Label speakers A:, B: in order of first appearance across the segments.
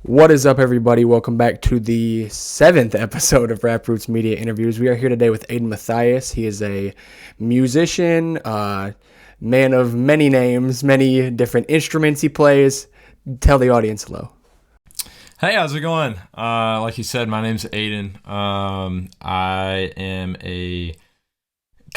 A: What is up, everybody? Welcome back to the 7th episode of Rap Roots Media Interviews. We are here today with Aidan Mathiasz. He is a musician, man of many names, many different instruments he plays. Tell the audience hello.
B: Hey, how's it going? Like you said, my name's Aidan. I am a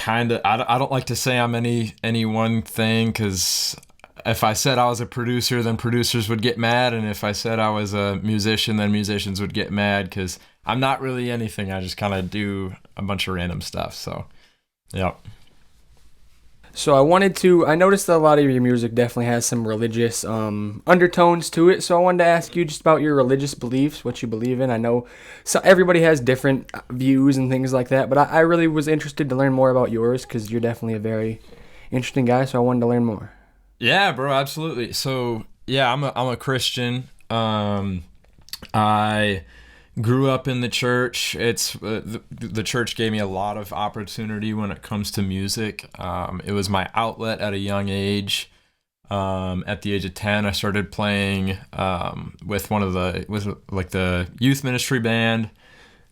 B: I don't like to say I'm any one thing, because if I said I was a producer, then producers would get mad, and if I said I was a musician, then musicians would get mad, because I'm not really anything. I just kind of do a bunch of random stuff. So, yeah.
A: So I noticed that a lot of your music definitely has some religious undertones to it. So I wanted to ask you just about your religious beliefs, what you believe in. I know everybody has different views and things like that, but I really was interested to learn more about yours because you're definitely a very interesting guy. So I wanted to learn more.
B: Yeah, bro, absolutely. So, yeah, I'm a Christian. I grew up in the church. The church gave me a lot of opportunity when it comes to music. It was my outlet at a young age. At the age of 10, I started playing with the youth ministry band.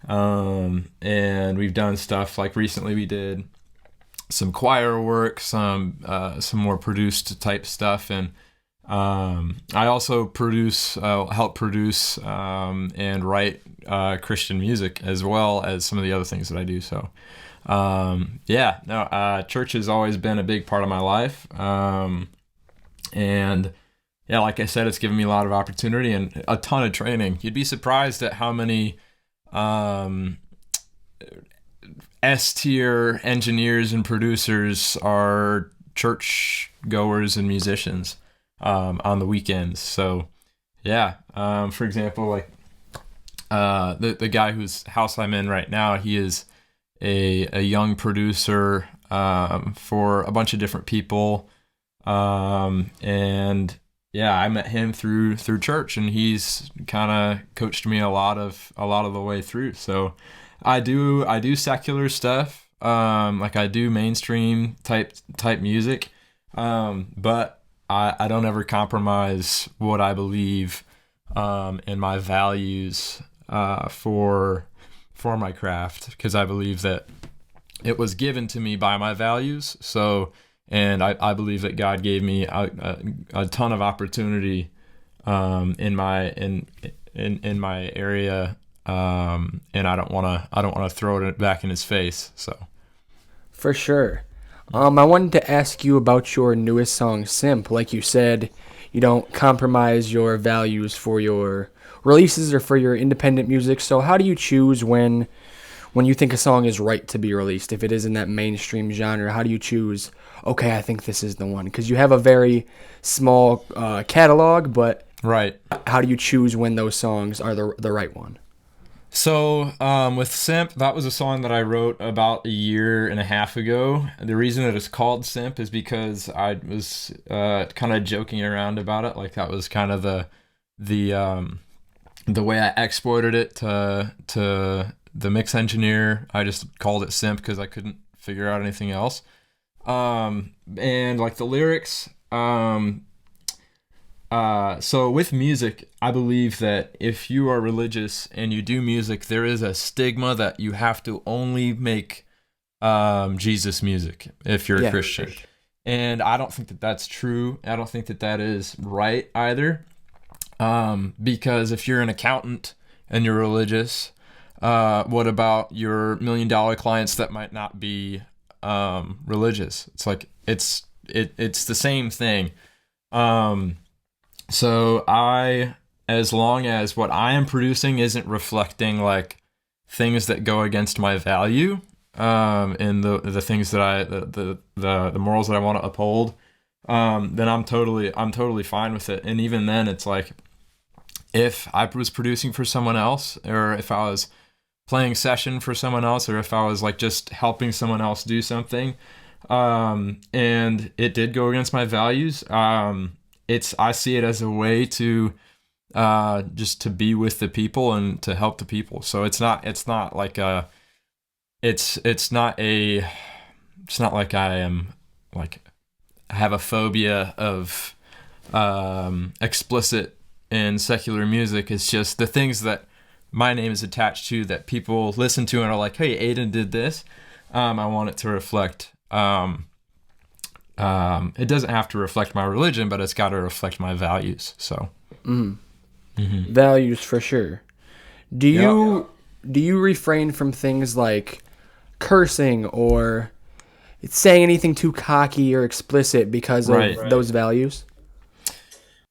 B: And we've done stuff like recently we did some choir work, some more produced type stuff, and I also help produce and write Christian music, as well as some of the other things that I do. So, church has always been a big part of my life, and yeah, like I said, it's given me a lot of opportunity and a ton of training. You'd be surprised at how many S-tier engineers and producers are church goers and musicians on the weekends. So, yeah. For example, like the guy whose house I'm in right now, he is a young producer for a bunch of different people, and yeah, I met him through church, and he's kind of coached me a lot of the way through. So I do secular stuff, like I do mainstream type music, but I don't ever compromise what I believe and my values for my craft, because I believe that it was given to me by my values. So, and I believe that God gave me a ton of opportunity in my area. And I don't want to throw it back in his face. So,
A: For sure. I wanted to ask you about your newest song, Simp. Like you said, you don't compromise your values for your releases or for your independent music. So how do you choose when you think a song is right to be released? If it is in that mainstream genre, how do you choose, okay, I think this is the one? Because you have a very small catalog, but
B: right.
A: How do you choose when those songs are the right one?
B: So, with Simp, that was a song that I wrote about a year and a half ago. The reason that it's called Simp is because I was kind of joking around about it. Like, that was kind of the way I exported it to the mix engineer. I just called it Simp because I couldn't figure out anything else. And like the lyrics, so with music, I believe that if you are religious and you do music, there is a stigma that you have to only make Jesus music if you're a Christian. And I don't think that that's true. I don't think that is right either. Because if you're an accountant and you're religious, what about your $1 million clients that might not be religious? It's like it's the same thing. So as long as what I am producing isn't reflecting like things that go against my value, and the things that the morals that I want to uphold, then I'm totally fine with it. And even then, it's like, if I was producing for someone else, or if I was playing session for someone else, or if I was like just helping someone else do something, and it did go against my values, I see it as a way to just to be with the people and to help the people. So it's not like it's not like I am like I have a phobia of explicit in secular music is just the things that my name is attached to that people listen to and are like, hey, Aidan did this. I want it to reflect. It doesn't have to reflect my religion, but it's got to reflect my values. So,
A: Values for sure. Do you refrain from things like cursing or saying anything too cocky or explicit because of those values?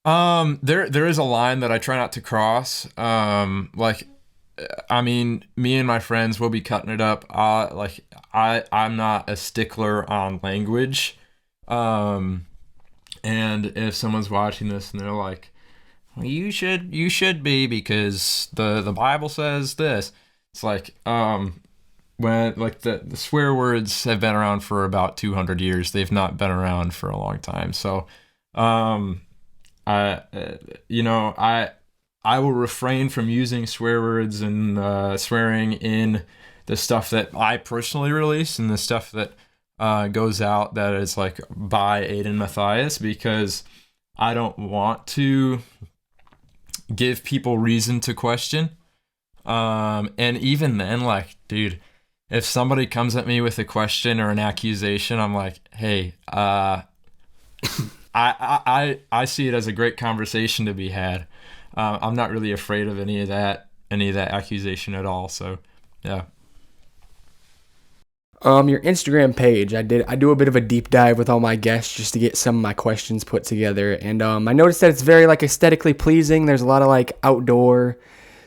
B: There is a line that I try not to cross. Like, I mean, me and my friends will be cutting it up. I'm not a stickler on language. And if someone's watching this and they're like, well, you should be because the Bible says this. It's like, when like the swear words have been around for about 200 years. They've not been around for a long time. So, I will refrain from using swear words and swearing in the stuff that I personally release and the stuff that goes out that is like by Aidan Mathiasz, because I don't want to give people reason to question. And even then, like, dude, if somebody comes at me with a question or an accusation, I'm like, hey, I see it as a great conversation to be had. I'm not really afraid of any of that accusation at all. So, yeah.
A: Your Instagram page, I do a bit of a deep dive with all my guests just to get some of my questions put together, and I noticed that it's very like aesthetically pleasing. There's a lot of like outdoor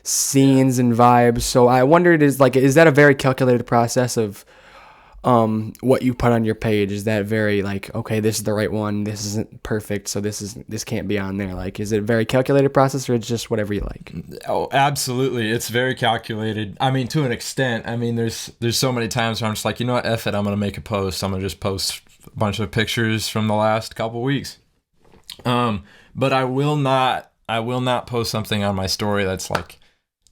A: scenes and vibes. So I wondered, is that a very calculated process of what you put on your page? Is that very like, okay, this is the right one, this isn't perfect, so this can't be on there? Like, is it a very calculated process, or it's just whatever you like?
B: Oh, absolutely. It's very calculated. I mean, to an extent. I mean, there's so many times where I'm just like, you know what, F it, I'm going to make a post. I'm going to just post a bunch of pictures from the last couple weeks. But I will not post something on my story that's like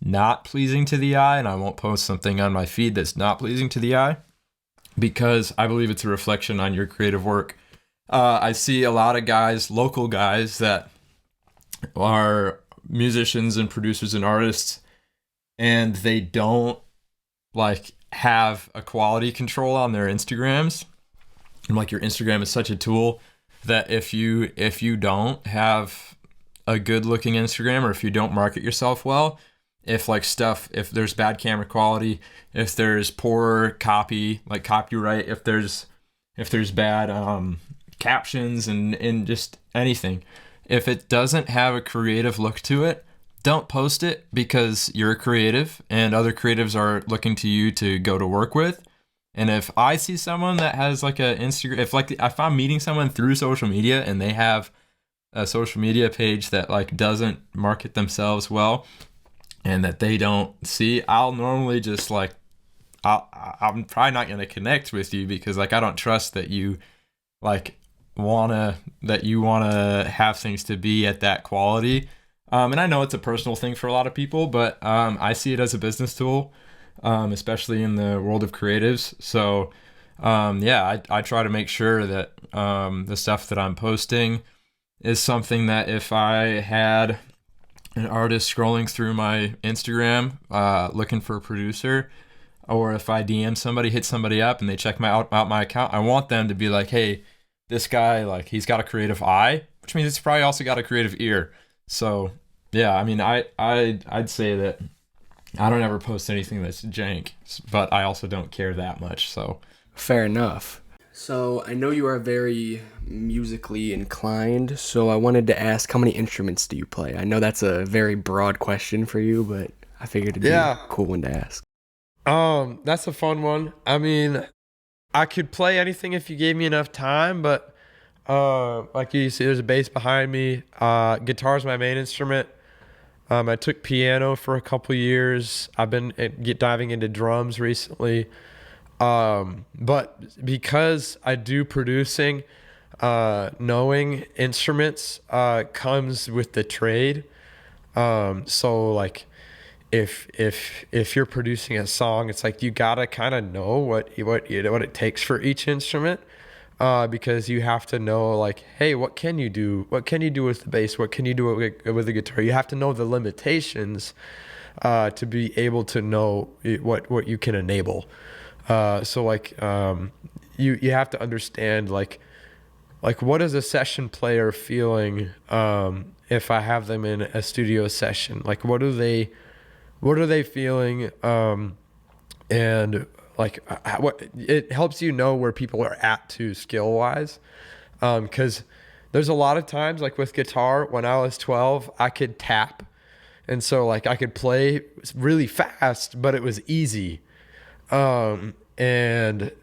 B: not pleasing to the eye, and I won't post something on my feed that's not pleasing to the eye, because I believe it's a reflection on your creative work. I see a lot of guys, local guys, that are musicians and producers and artists, and they don't like have a quality control on their Instagrams. And like, your Instagram is such a tool that if you don't have a good looking Instagram, or if you don't market yourself well, if there's bad camera quality, if there's poor copy, like copyright, if there's bad captions and just anything, if it doesn't have a creative look to it, don't post it, because you're a creative and other creatives are looking to you to go to work with. And if I see someone that has like a Instagram, if I'm meeting someone through social media and they have a social media page that like doesn't market themselves well, and that they don't see, I'll normally just like, I'm probably not going to connect with you, because like, I don't trust that you like wanna have things to be at that quality. And I know it's a personal thing for a lot of people, but I see it as a business tool, especially in the world of creatives. So I try to make sure that the stuff that I'm posting is something that if I had an artist scrolling through my Instagram looking for a producer, or if I DM somebody, hit somebody up, and they check out my account, I want them to be like, hey, this guy, like, he's got a creative eye, which means it's probably also got a creative ear. So yeah, I mean, I'd say that I don't ever post anything that's jank, but I also don't care that much. So
A: Fair enough. So I know you are very musically inclined, so I wanted to ask, how many instruments do you play? I know that's a very broad question for you, but I figured it'd be a cool one to ask.
C: That's a fun one. I mean, I could play anything if you gave me enough time, but like you see, there's a bass behind me. Guitar is my main instrument. I took piano for a couple years. I've been diving into drums recently. But because I do producing, knowing instruments comes with the trade. So like, if you're producing a song, it's like you gotta kind of know what it takes for each instrument. because you have to know, like, hey, what can you do? What can you do with the bass? What can you do with the guitar? You have to know the limitations to be able to know what you can enable. So like you have to understand like what is a session player feeling if I have them in a studio session? Like what are they feeling? And like what it helps you know where people are at too skill wise, because there's a lot of times like with guitar when I was 12 I could tap, and so like I could play really fast but it was easy, and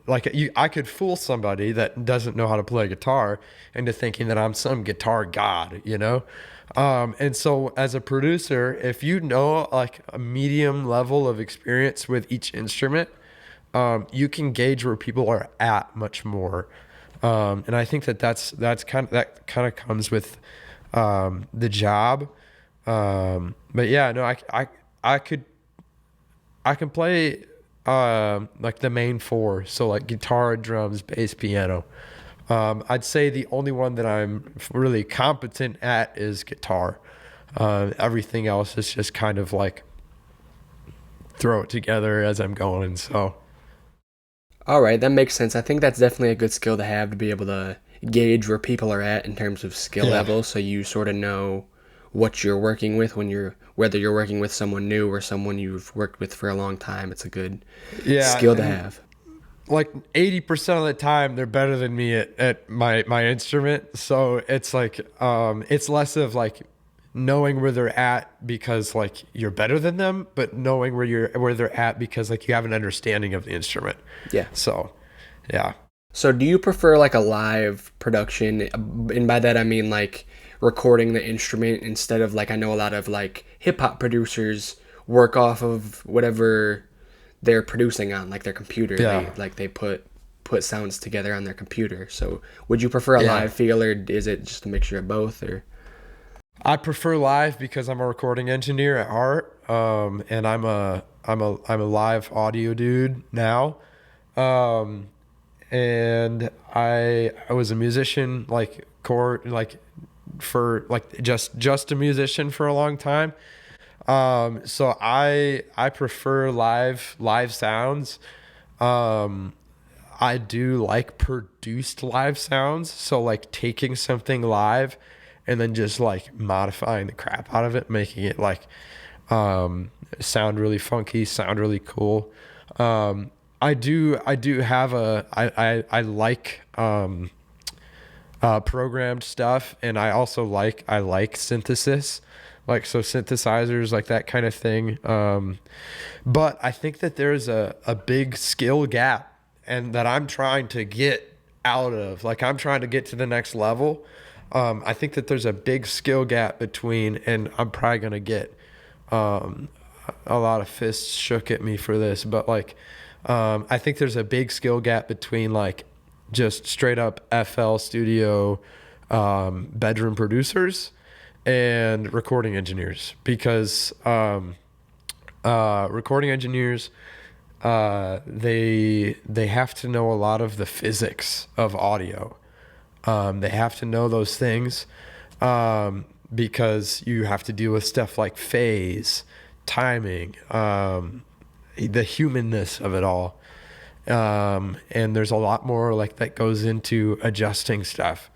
C: like I could fool somebody that doesn't know how to play guitar into thinking that I'm some guitar god, you know. And so as a producer, if you know like a medium level of experience with each instrument, you can gauge where people are at much more. And I think that kind of comes with the job. But yeah, no, I can play like the main four, so like guitar, drums, bass, piano. I'd say the only one that I'm really competent at is guitar. Everything else is just kind of like throw it together as I'm going. So,
A: All right, that makes sense. I think that's definitely a good skill to have, to be able to gauge where people are at in terms of skill
C: Yeah.
A: level, so you sort of know what you're working with whether you're working with someone new or someone you've worked with for a long time. It's a good
C: yeah,
A: skill to
C: and
A: have.
C: like 80% of the time they're better than me at my instrument. So it's like it's less of like knowing where they're at because like you're better than them, but knowing where they're at because like you have an understanding of the instrument.
A: Yeah.
C: So yeah.
A: So do you prefer like a live production? And by that I mean like recording the instrument instead of like, I know a lot of like hip hop producers work off of whatever they're producing on, like their computer.
C: Yeah.
A: They put sounds together on their computer. So would you prefer a
C: Yeah.
A: live feel, or is it just a mixture of both? Or
C: I prefer live because I'm a recording engineer at heart. And I'm a live audio dude now. And I was a musician, for like just a musician for a long time. So I prefer live sounds. I do like produced live sounds. So like taking something live and then just like modifying the crap out of it, making it like sound really funky, sound really cool. I do have I like programmed stuff, and I also like synthesis, like so synthesizers, like that kind of thing. But I think that there's a big skill gap, and that I'm trying to get out of. Like I'm trying to get to the next level. I think that there's a big skill gap between, and I'm probably gonna get a lot of fists shook at me for this, but like I think there's a big skill gap between like just straight up FL studio bedroom producers and recording engineers, because recording engineers they have to know a lot of the physics of audio. They have to know those things because you have to deal with stuff like phase, timing, the humanness of it all. And there's a lot more like that goes into adjusting stuff,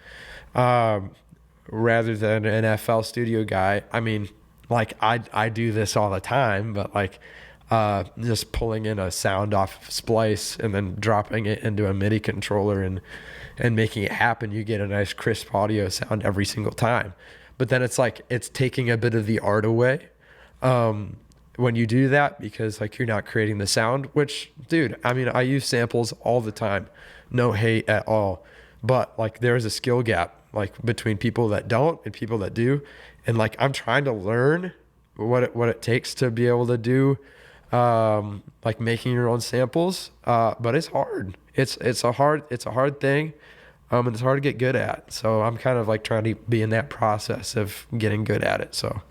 C: rather than an FL studio guy. I mean, like I do this all the time, but like just pulling in a sound off Splice and then dropping it into a MIDI controller and making it happen, you get a nice crisp audio sound every single time. But then it's like it's taking a bit of the art away when you do that, because like you're not creating the sound, which, dude, I mean, I use samples all the time, no hate at all, but like there's a skill gap like between people that don't and people that do. And like I'm trying to learn what it takes to be able to do like making your own samples, but it's hard. It's a hard thing, and it's hard to get good at. So I'm kind of like trying to be in that process of getting good at it. So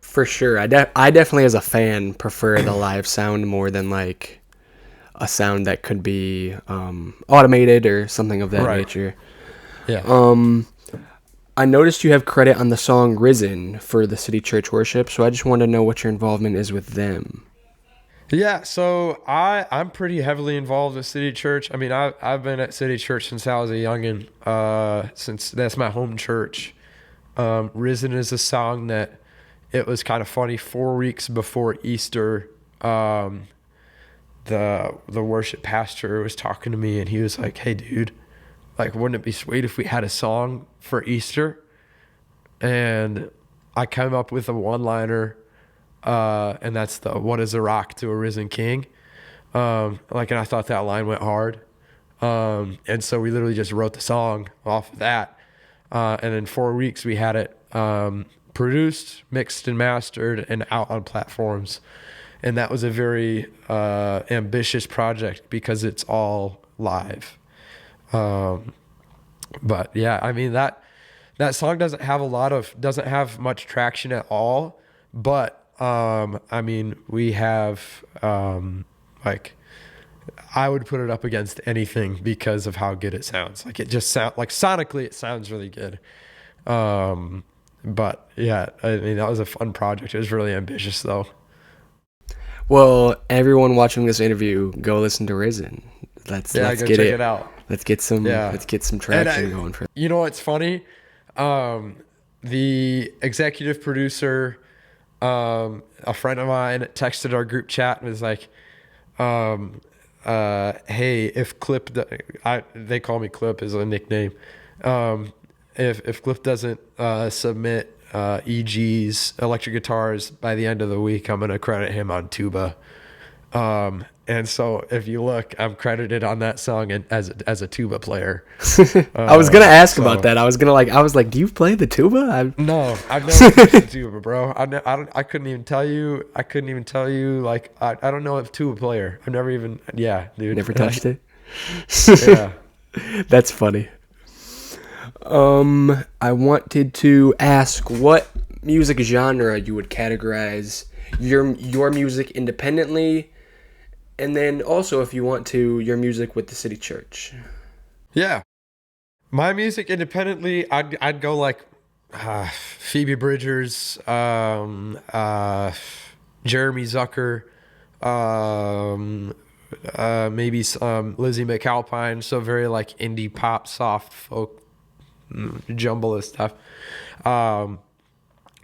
A: for sure, I definitely as a fan prefer the live sound more than like a sound that could be automated or something of that
C: Right.
A: nature.
C: Yeah.
A: I noticed you have credit on the song Risen for the City Church Worship, so I just wanted to know what your involvement is with them.
C: Yeah, so I'm pretty heavily involved with City Church. I mean, I've been at City Church since I was a youngin. Since that's my home church. Risen is a song that it was kind of funny. 4 weeks before Easter, the worship pastor was talking to me, and he was like, "Hey, dude, like, wouldn't it be sweet if we had a song for Easter?" And I came up with a one-liner, and that's the "What is a rock to a risen king?" And I thought that line went hard. And so we literally just wrote the song off of that. And in 4 weeks we had it produced, mixed and mastered, and out on platforms. And that was a very ambitious project because it's all live. But yeah, I mean that song doesn't have much traction at all. But I mean, we have I would put it up against anything because of how good it sounds. Like it just sonically it sounds really good. But yeah, I mean that was a fun project. It was really ambitious though.
A: Well, everyone watching this interview, go listen to Risen. Let's
C: Go
A: get
C: check it out.
A: Let's get some traction going for.
C: You know what's funny? The executive producer, a friend of mine, texted our group chat and was like, "Hey, if Clip, they call me Clip as a nickname. If Clip doesn't submit EG's electric guitars by the end of the week, I'm gonna credit him on tuba." And so if you look, I'm credited on that song as a tuba player.
A: I was gonna ask about that. I was like, do you play the tuba?
C: No, I've never touched the tuba, bro. I couldn't even tell you. Like, I don't know a tuba player. I've never even. Yeah, dude.
A: Never touched it.
C: Yeah.
A: That's funny. I wanted to ask what music genre you would categorize your music independently, and then also, if you want to, your music with the City Church.
C: Yeah. My music independently, I'd go like Phoebe Bridgers, Jeremy Zucker, maybe some Lizzie McAlpine. So very like indie pop, soft folk, jumble of stuff.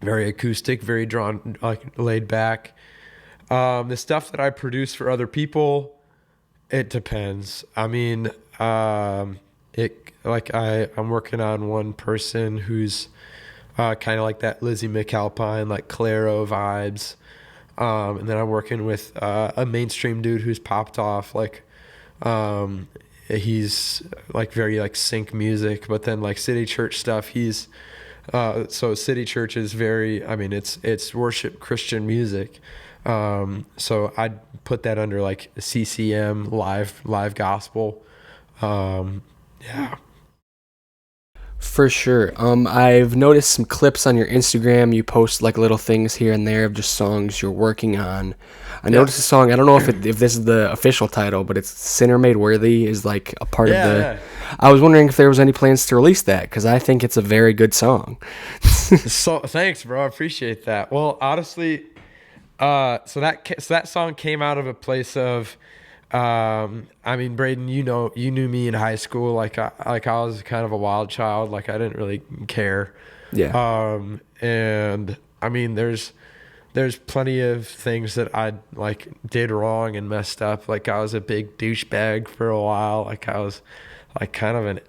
C: Very acoustic, very drawn, like laid back. The stuff that I produce for other people, it depends. I mean, I'm working on one person who's kind of like that Lizzie McAlpine, like Clairo vibes. And then I'm working with a mainstream dude who's popped off. Like, he's like very like sync music, but then like City Church stuff, he's so City Church is very, I mean, it's worship Christian music. So I'd put that under like CCM, live gospel. Yeah.
A: For sure. I've noticed some clips on your Instagram. You post like little things here and there of just songs you're working on. I noticed a song. I don't know if this is the official title, but it's "Sinner Made Worthy" is like a part of the.
C: Yeah.
A: I was wondering if there was any plans to release that because I think it's a very good song.
C: So thanks, bro. I appreciate that. Well, honestly, so that song came out of a place of, I mean, Braden, you knew me in high school. Like I was kind of a wild child. Like I didn't really care.
A: Yeah.
C: And I mean, there's plenty of things that I like did wrong and messed up. Like I was a big douchebag for a while. Like I was like kind of an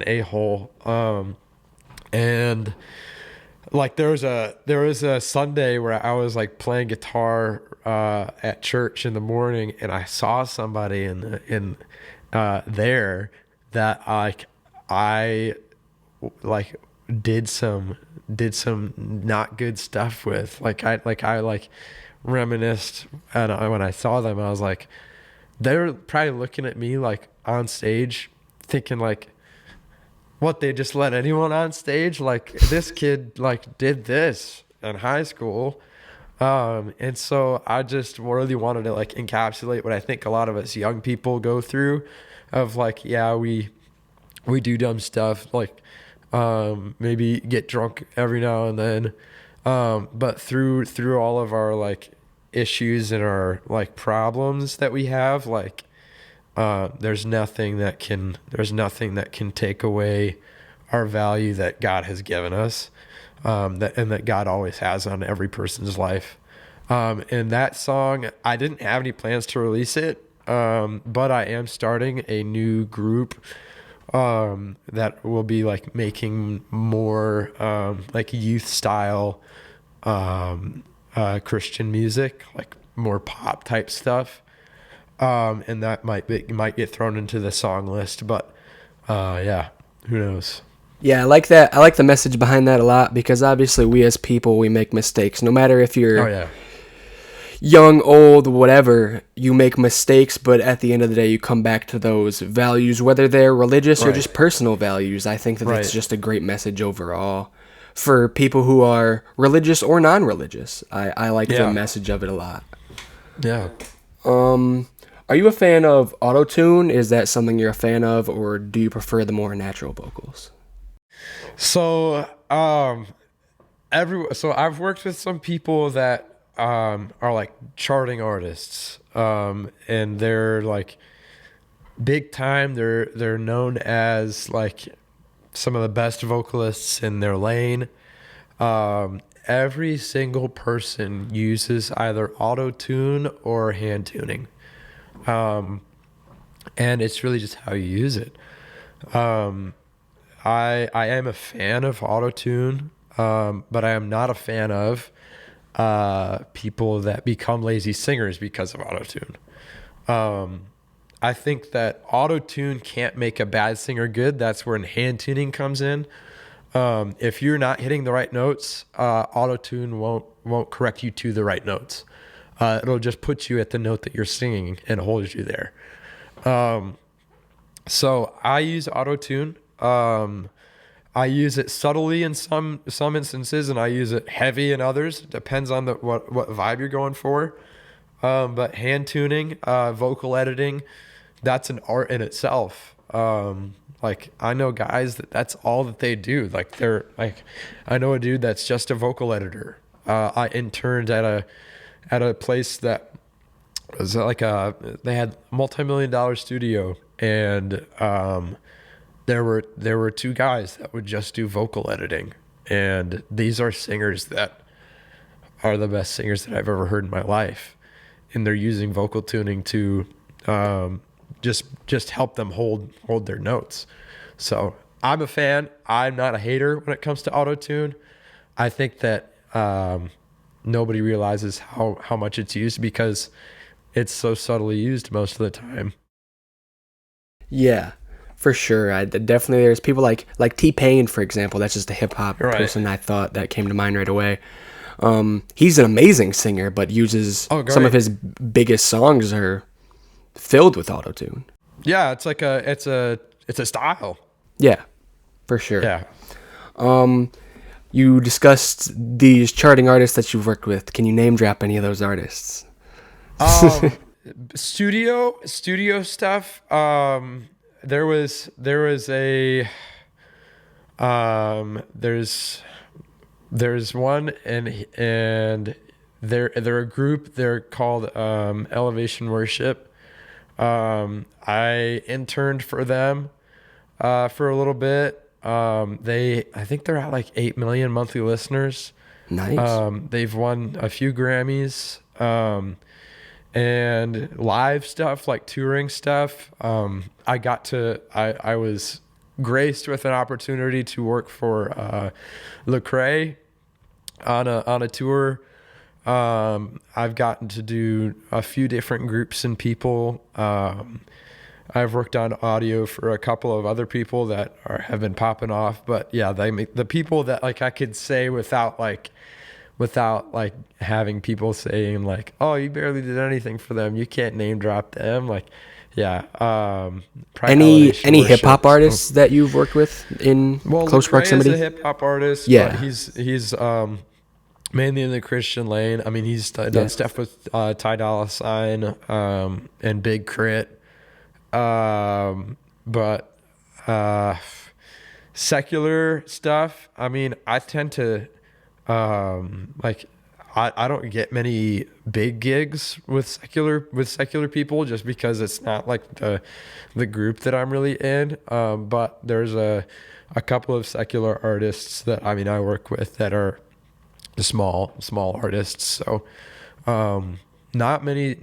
C: a-hole. And like there was a Sunday where I was like playing guitar at church in the morning, and I saw somebody in there that I did some not good stuff with. I reminisced, and when I saw them, I was like, they were probably looking at me like on stage, thinking like, what, they just let anyone on stage? Like this kid like did this in high school. And so I just really wanted to like encapsulate what I think a lot of us young people go through of like, yeah, we do dumb stuff, like maybe get drunk every now and then. But through all of our like issues and our like problems that we have, like there's nothing that can take away our value that God has given us, that God always has on every person's life. And that song, I didn't have any plans to release it, but I am starting a new group that will be like making more like youth style Christian music, like more pop type stuff. And that might get thrown into the song list, but yeah, who knows?
A: Yeah, I like that. I like the message behind that a lot because obviously we as people, we make mistakes. No matter if
C: Oh
A: you're
C: yeah,
A: young, old, whatever, you make mistakes, but at the end of the day, you come back to those values, whether they're religious or
C: Right.
A: just personal values. I think that
C: Right.
A: it's just a great message overall for people who are religious or non-religious. I like the
C: Yeah.
A: message of it a lot.
C: yeah.
A: Are you a fan of auto-tune? Is that something you're a fan of, or do you prefer the more natural vocals?
C: So so I've worked with some people that are like charting artists, and they're like big time. They're known as like some of the best vocalists in their lane. Every single person uses either auto tune or hand tuning, and it's really just how you use it. I am a fan of auto tune, but I am not a fan of people that become lazy singers because of auto tune. I think that auto tune can't make a bad singer good. That's where hand tuning comes in. If you're not hitting the right notes, auto tune won't correct you to the right notes. It'll just put you at the note that you're singing and hold you there. So I use auto tune. I use it subtly in some instances, and I use it heavy in others. It depends on what vibe you're going for. But hand tuning, vocal editing, that's an art in itself. Like I know guys that's all that they do. Like they're like, I know a dude that's just a vocal editor. I interned at a place that was like they had a multi-million-dollar studio, and there were two guys that would just do vocal editing, and these are singers that are the best singers that I've ever heard in my life, and they're using vocal tuning to just help them hold their notes. So I'm a fan. I'm not a hater when it comes to auto tune. I think that nobody realizes how much it's used because it's so subtly used most of the time.
A: Yeah, for sure. Definitely there's people like T-Pain, for example. That's just a hip hop
C: Right.
A: person I thought that came to mind right away. He's an amazing singer, but uses
C: Oh, great.
A: some of his biggest songs are filled with auto-tune.
C: Yeah, it's like it's a style.
A: Yeah, for sure.
C: Yeah.
A: You discussed these charting artists that you've worked with. Can you name drop any of those artists?
C: Studio stuff. There was a there's one, and they're a group. They're called Elevation Worship. I interned for them for a little bit. I think they're at like 8 million monthly listeners.
A: Nice.
C: They've won a few Grammys, and live stuff like touring stuff. I was graced with an opportunity to work for Lecrae on a tour. I've gotten to do a few different groups and people. I've worked on audio for a couple of other people that have been popping off, but yeah, they make the people that like I could say without having people saying like, oh, you barely did anything for them, you can't name drop them. Like, yeah.
A: Any hip hop artists that you've worked with in close
C: Lecrae
A: proximity?
C: is a hip hop artist.
A: Yeah.
C: But he's mainly in the Christian lane. I mean, he's done
A: Yeah.
C: stuff with Ty Dolla $ign and Big Crit. But secular stuff, I mean, I tend to like I don't get many big gigs with secular people just because it's not like the group that I'm really in. But there's a couple of secular artists that I mean I work with that are small artists. So not many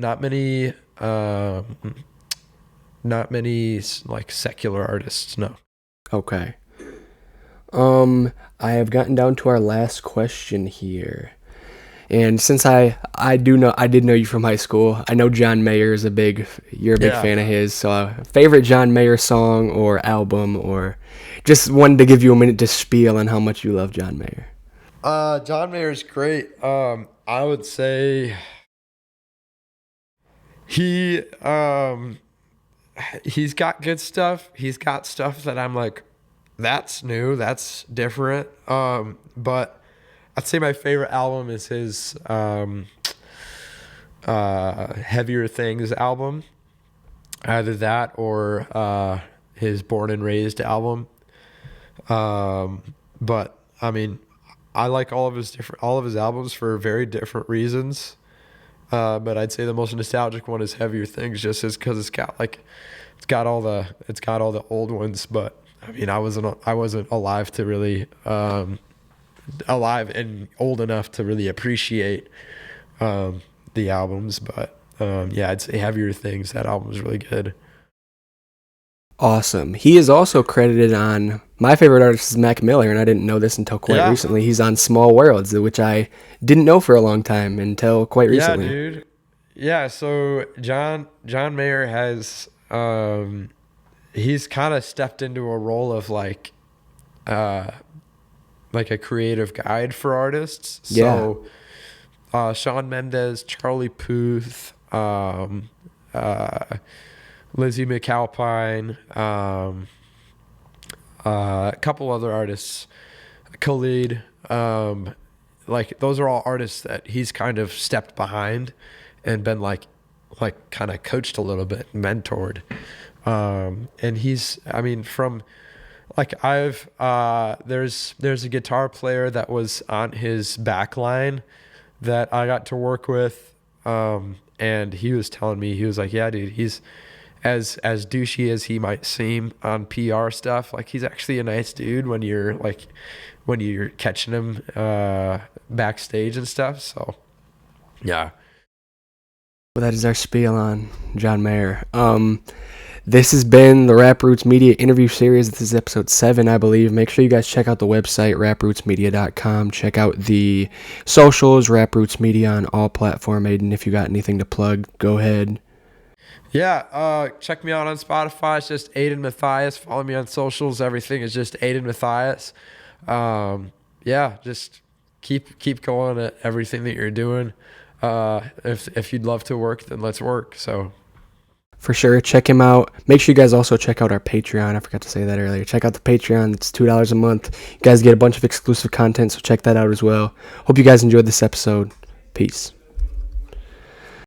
C: like secular artists. No.
A: Okay. I have gotten down to our last question here. And since I did know you from high school, I know John Mayer is you're a big
C: Yeah.
A: fan of his. So, favorite John Mayer song or album, or just wanted to give you a minute to spiel on how much you love John Mayer.
C: John Mayer's great. I would say he he's got good stuff. He's got stuff that I'm like, that's new, that's different. But I'd say my favorite album is his Heavier Things album. Either that or his Born and Raised album. But I mean, I like all of his albums for very different reasons. But I'd say the most nostalgic one is Heavier Things, just because it's got all the old ones. But I mean, I wasn't alive to really alive and old enough to really appreciate the albums. But yeah, I'd say Heavier Things. That album was really good.
A: Awesome. He is also credited on, my favorite artist is Mac Miller, and I didn't know this until quite recently. He's on Small Worlds, which I didn't know for a long time until quite recently.
C: Yeah, dude. Yeah, so John Mayer has he's kind of stepped into a role of like a creative guide for artists. So Shawn Mendes, Charlie Puth, Lizzie McAlpine, a couple other artists, Khalid, like those are all artists that he's kind of stepped behind and been like kind of coached a little bit, mentored. And he's, I mean, from like there's a guitar player that was on his back line that I got to work with. And he was telling me, he was like, yeah, dude, he's as douchey as he might seem on PR stuff. Like he's actually a nice dude when you're catching him backstage and stuff. So yeah.
A: Well, that is our spiel on John Mayer. This has been the Rap Roots Media interview series. This is episode 7, I believe. Make sure you guys check out the website, raprootsmedia.com. Check out the socials, Rap Roots Media on all platforms. Aidan, if you got anything to plug, go ahead.
C: Yeah, check me out on Spotify. It's just Aidan Mathiasz. Follow me on socials. Everything is just Aidan Mathiasz. Yeah, just keep going at everything that you're doing. If you'd love to work, then let's work. So
A: for sure, check him out. Make sure you guys also check out our Patreon. I forgot to say that earlier. Check out the Patreon. It's $2 a month. You guys get a bunch of exclusive content, so check that out as well. Hope you guys enjoyed this episode. Peace.